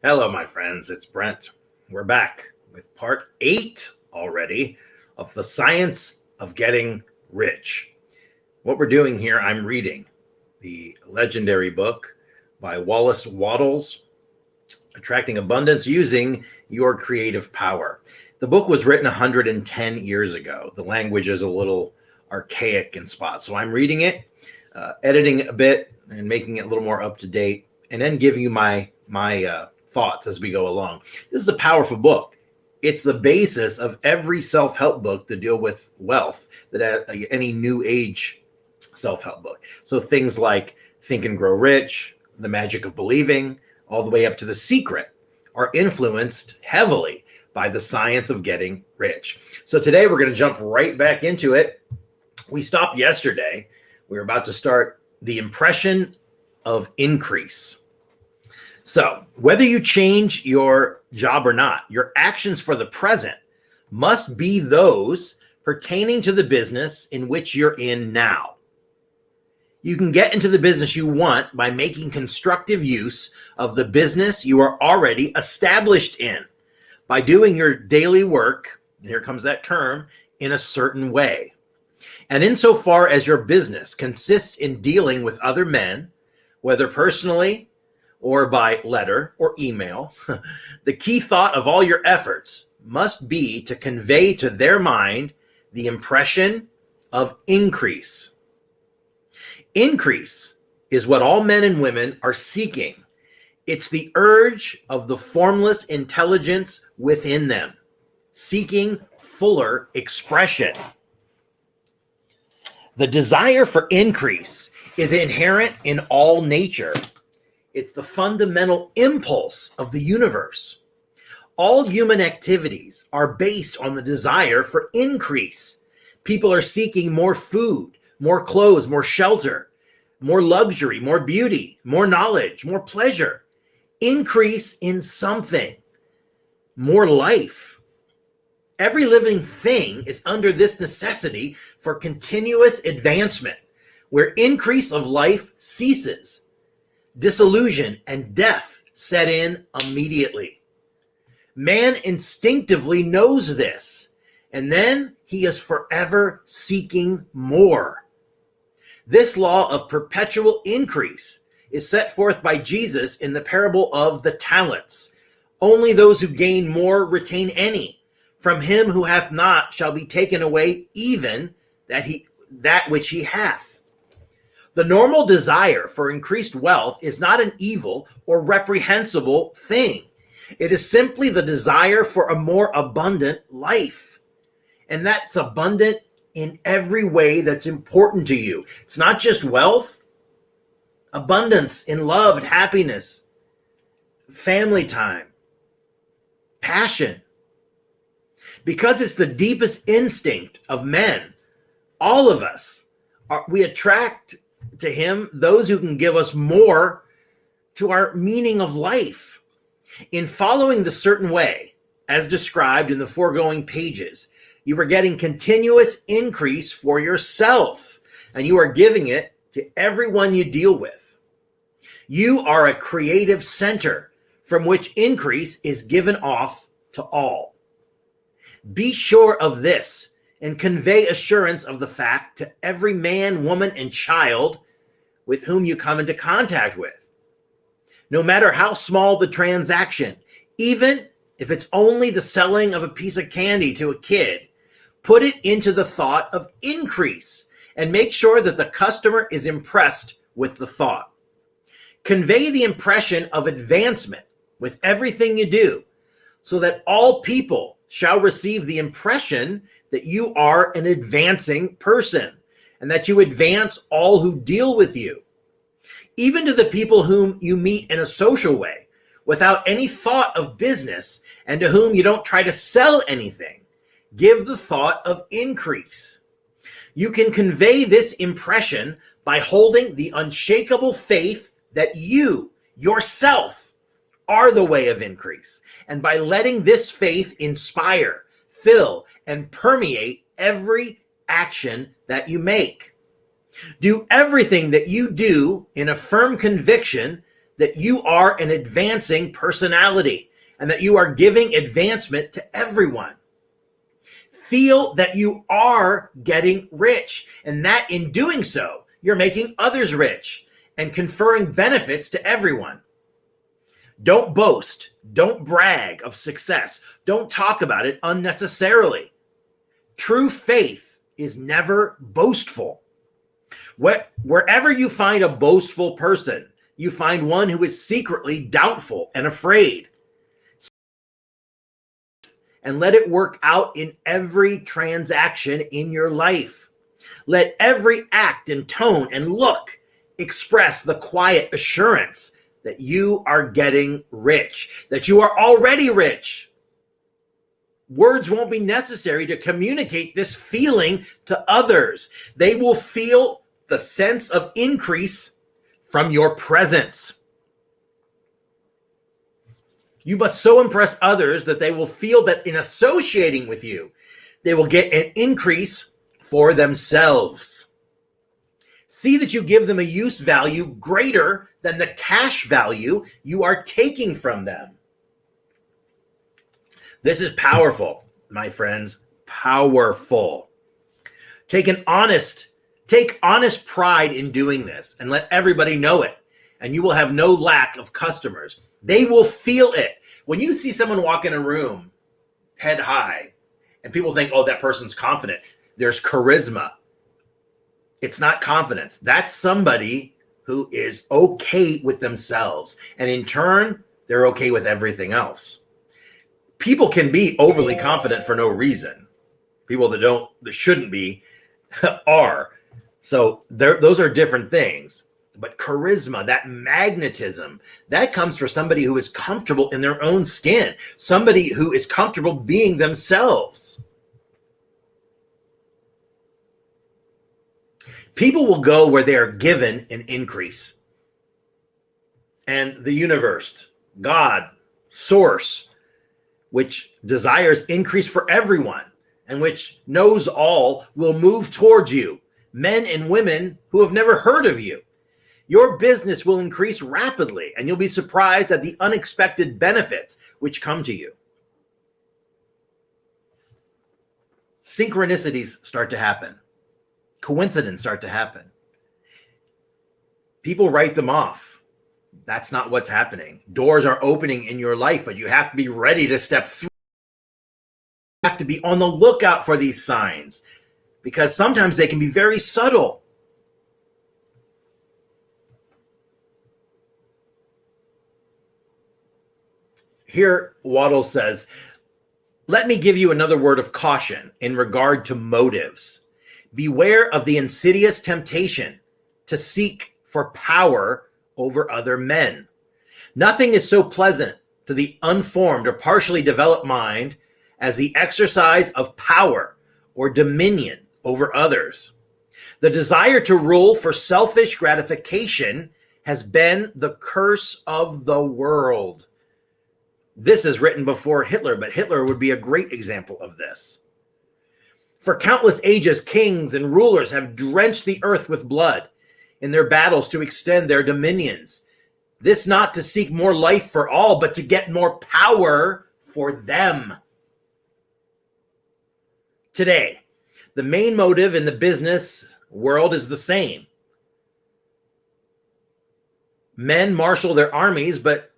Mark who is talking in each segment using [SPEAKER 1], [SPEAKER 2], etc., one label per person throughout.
[SPEAKER 1] Hello, my friends. It's Brent. We're back with part 8 already of the science of getting rich. What we're doing here, I'm reading the legendary book by Wallace Wattles, Attracting Abundance Using Your Creative Power. The book was written 110 years ago. The language is a little archaic in spots. So I'm reading it, editing a bit and making it a little more up to date, and then giving you my thoughts as we go along. This is a powerful book. It's the basis of every self-help book to deal with wealth, that any new age self-help book. So things like Think and Grow Rich, The Magic of Believing, all the way up to The Secret are influenced heavily by the science of getting rich. So today we're going to jump right back into it. We stopped yesterday. We were about to start the impression of increase. So whether you change your job or not, your actions for the present must be those pertaining to the business in which you're in now. You can get into the business you want by making constructive use of the business you are already established in, by doing your daily work, and here comes that term, in a certain way. And insofar as your business consists in dealing with other men, whether personally or by letter or email, the key thought of all your efforts must be to convey to their mind the impression of increase. Increase is what all men and women are seeking. It's the urge of the formless intelligence within them, seeking fuller expression. The desire for increase is inherent in all nature. It's the fundamental impulse of the universe. All human activities are based on the desire for increase. People are seeking more food, more clothes, more shelter, more luxury, more beauty, more knowledge, more pleasure. Increase in something, more life. Every living thing is under this necessity for continuous advancement, where increase of life ceases. Disillusion and death set in immediately. Man instinctively knows this, and then he is forever seeking more. This law of perpetual increase is set forth by Jesus in the parable of the talents. Only those who gain more retain any. From him who hath not shall be taken away even that which he hath. The normal desire for increased wealth is not an evil or reprehensible thing. It is simply the desire for a more abundant life. And that's abundant in every way that's important to you. It's not just wealth, abundance in love and happiness, family time, passion. Because it's the deepest instinct of men, all of us, we attract to him those who can give us more to our meaning of life. In following the certain way, as described in the foregoing pages, you are getting continuous increase for yourself, and you are giving it to everyone you deal with. You are a creative center from which increase is given off to all. Be sure of this and convey assurance of the fact to every man, woman, and child with whom you come into contact with. No matter how small the transaction, even if it's only the selling of a piece of candy to a kid, put it into the thought of increase and make sure that the customer is impressed with the thought. Convey the impression of advancement with everything you do, so that all people shall receive the impression that you are an advancing person and that you advance all who deal with you. Even to the people whom you meet in a social way, without any thought of business, and to whom you don't try to sell anything, give the thought of increase. You can convey this impression by holding the unshakable faith that you, yourself, are the way of increase, and by letting this faith inspire, fill, and permeate every action that you make. Do everything that you do in a firm conviction that you are an advancing personality and that you are giving advancement to everyone. Feel that you are getting rich and that in doing so, you're making others rich and conferring benefits to everyone. Don't boast. Don't brag of success. Don't talk about it unnecessarily. True faith is never boastful. Wherever you find a boastful person, you find one who is secretly doubtful and afraid. And let it work out in every transaction in your life. Let every act and tone and look express the quiet assurance that you are getting rich, that you are already rich. Words won't be necessary to communicate this feeling to others. They will feel the sense of increase from your presence. You must so impress others that they will feel that in associating with you, they will get an increase for themselves. See that you give them a use value greater than the cash value you are taking from them. This is powerful, my friends, powerful. Take honest pride in doing this and let everybody know it, and you will have no lack of customers. They will feel it. When you see someone walk in a room head high and people think, oh, that person's confident, there's charisma. It's not confidence. That's somebody who is okay with themselves. And in turn, they're okay with everything else. People can be overly confident for no reason. People that shouldn't be are. So those are different things. But charisma, that magnetism, that comes from somebody who is comfortable in their own skin, somebody who is comfortable being themselves. People will go where they are given an increase. And the universe, God, source, which desires increase for everyone and which knows all, will move towards you, men and women who have never heard of you. Your business will increase rapidly, and you'll be surprised at the unexpected benefits which come to you. Synchronicities start to happen. Coincidences start to happen. People write them off. That's not what's happening. Doors are opening in your life, but you have to be ready to step through. You have to be on the lookout for these signs because sometimes they can be very subtle. Here, Wattles says, let me give you another word of caution in regard to motives. Beware of the insidious temptation to seek for power over other men. Nothing is so pleasant to the unformed or partially developed mind as the exercise of power or dominion over others. The desire to rule for selfish gratification has been the curse of the world. This is written before Hitler, but Hitler would be a great example of this. For countless ages, kings and rulers have drenched the earth with blood in their battles to extend their dominions. This not to seek more life for all, but to get more power for them. Today, the main motive in the business world is the same. Men marshal their armies, but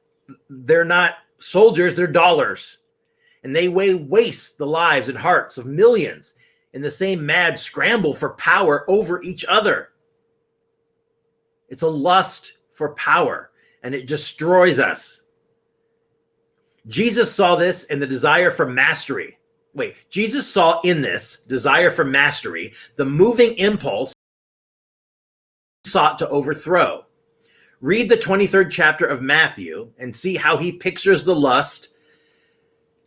[SPEAKER 1] they're not soldiers, they're dollars. And they waste the lives and hearts of millions in the same mad scramble for power over each other. It's a lust for power, and it destroys us. Jesus saw this in the desire for mastery. Jesus saw in this desire for mastery the moving impulse he sought to overthrow. Read the 23rd chapter of Matthew and see how he pictures the lust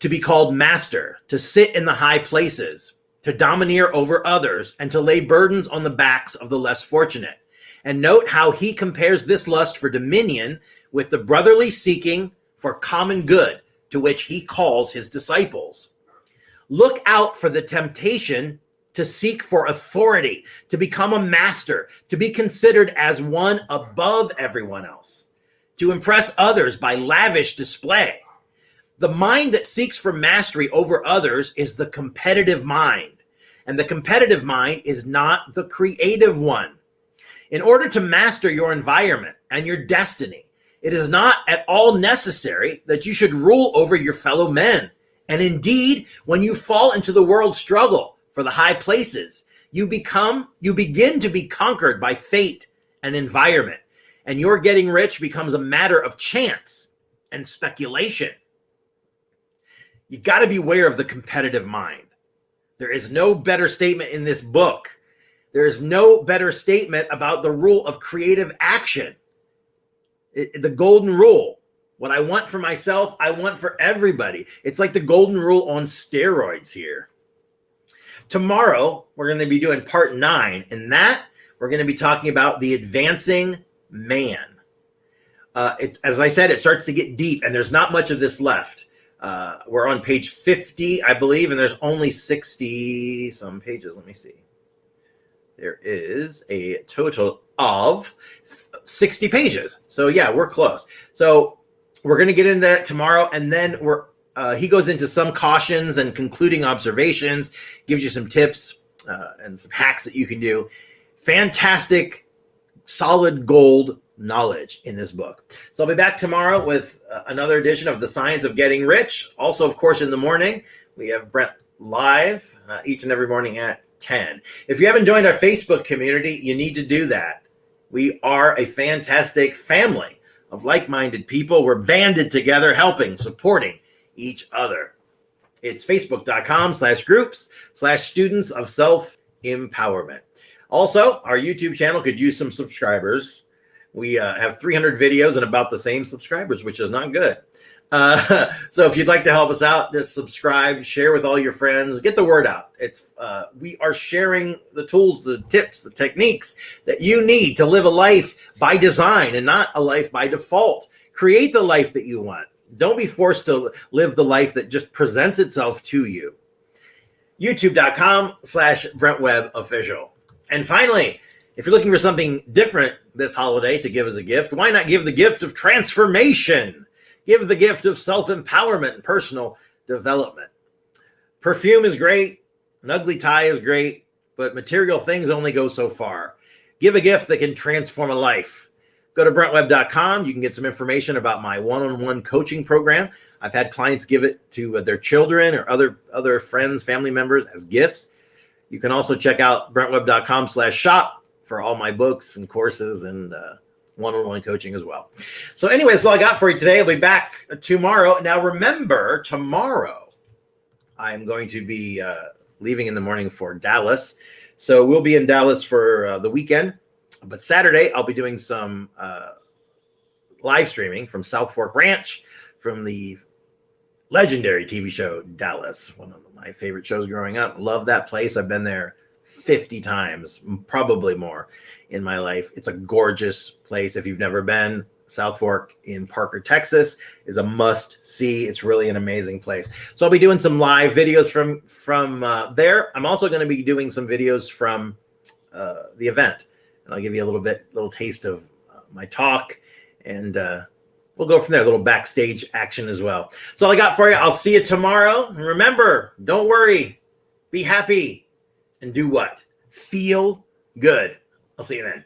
[SPEAKER 1] to be called master, to sit in the high places, to domineer over others, and to lay burdens on the backs of the less fortunate. And note how he compares this lust for dominion with the brotherly seeking for common good to which he calls his disciples. Look out for the temptation to seek for authority, to become a master, to be considered as one above everyone else. to impress others by lavish display. The mind that seeks for mastery over others is the competitive mind, and the competitive mind is not the creative one. In order to master your environment and your destiny, it is not at all necessary that you should rule over your fellow men. And indeed, when you fall into the world's struggle for the high places, you begin to be conquered by fate and environment, and your getting rich becomes a matter of chance and speculation. You got to beware of the competitive mind. There is no better statement in this book. There is no better statement about the rule of creative action. The golden rule. What I want for myself, I want for everybody. It's like the golden rule on steroids here. Tomorrow, we're going to be doing part 9. And that, we're going to be talking about the advancing man. As I said, it starts to get deep, and there's not much of this left. We're on page 50, I believe, and there's only 60 some pages. Let me see. There is a total of 60 pages. So yeah, we're close. So we're going to get into that tomorrow, and then he goes into some cautions and concluding observations, gives you some tips and some hacks that you can do. Fantastic, solid gold knowledge in this book. So I'll be back tomorrow with another edition of The Science of Getting Rich. Also, of course, in the morning, we have Brent live each and every morning at 10. If you haven't joined our Facebook community, you need to do that. We are a fantastic family of like-minded people. We're banded together, helping, supporting each other. It's facebook.com/groups/students of self-empowerment. Also, our YouTube channel could use some subscribers. We have 300 videos and about the same subscribers, which is not good. So if you'd like to help us out, just subscribe, share with all your friends, get the word out. We are sharing the tools, the tips, the techniques that you need to live a life by design and not a life by default. Create the life that you want. Don't be forced to live the life that just presents itself to you. YouTube.com/BrentWebbOfficial. And finally, if you're looking for something different this holiday to give as a gift, why not give the gift of transformation? Give the gift of self-empowerment and personal development. Perfume is great. An ugly tie is great, but material things only go so far. Give a gift that can transform a life. Go to BrentWebb.com. You can get some information about my one-on-one coaching program. I've had clients give it to their children or other friends, family members as gifts. You can also check out BrentWebb.com/shop for all my books and courses and one-on-one coaching as well. So anyway, that's all I got for you today. I'll be back tomorrow. Now remember, tomorrow I'm going to be leaving in the morning for Dallas. So we'll be in Dallas for the weekend. But Saturday, I'll be doing some live streaming from South Fork Ranch, from the legendary TV show Dallas, one of my favorite shows growing up. Love that place. I've been there 50 times, probably more in my life. It's a gorgeous place. If you've never been, South Fork in Parker, Texas is a must see. It's really an amazing place. So I'll be doing some live videos from there. I'm also going to be doing some videos from the event, and I'll give you a little taste of my talk, and we'll go from there. A little backstage action as well. That's all I got for you. I'll see you tomorrow. And remember, don't worry, be happy. And do what? Feel good. I'll see you then.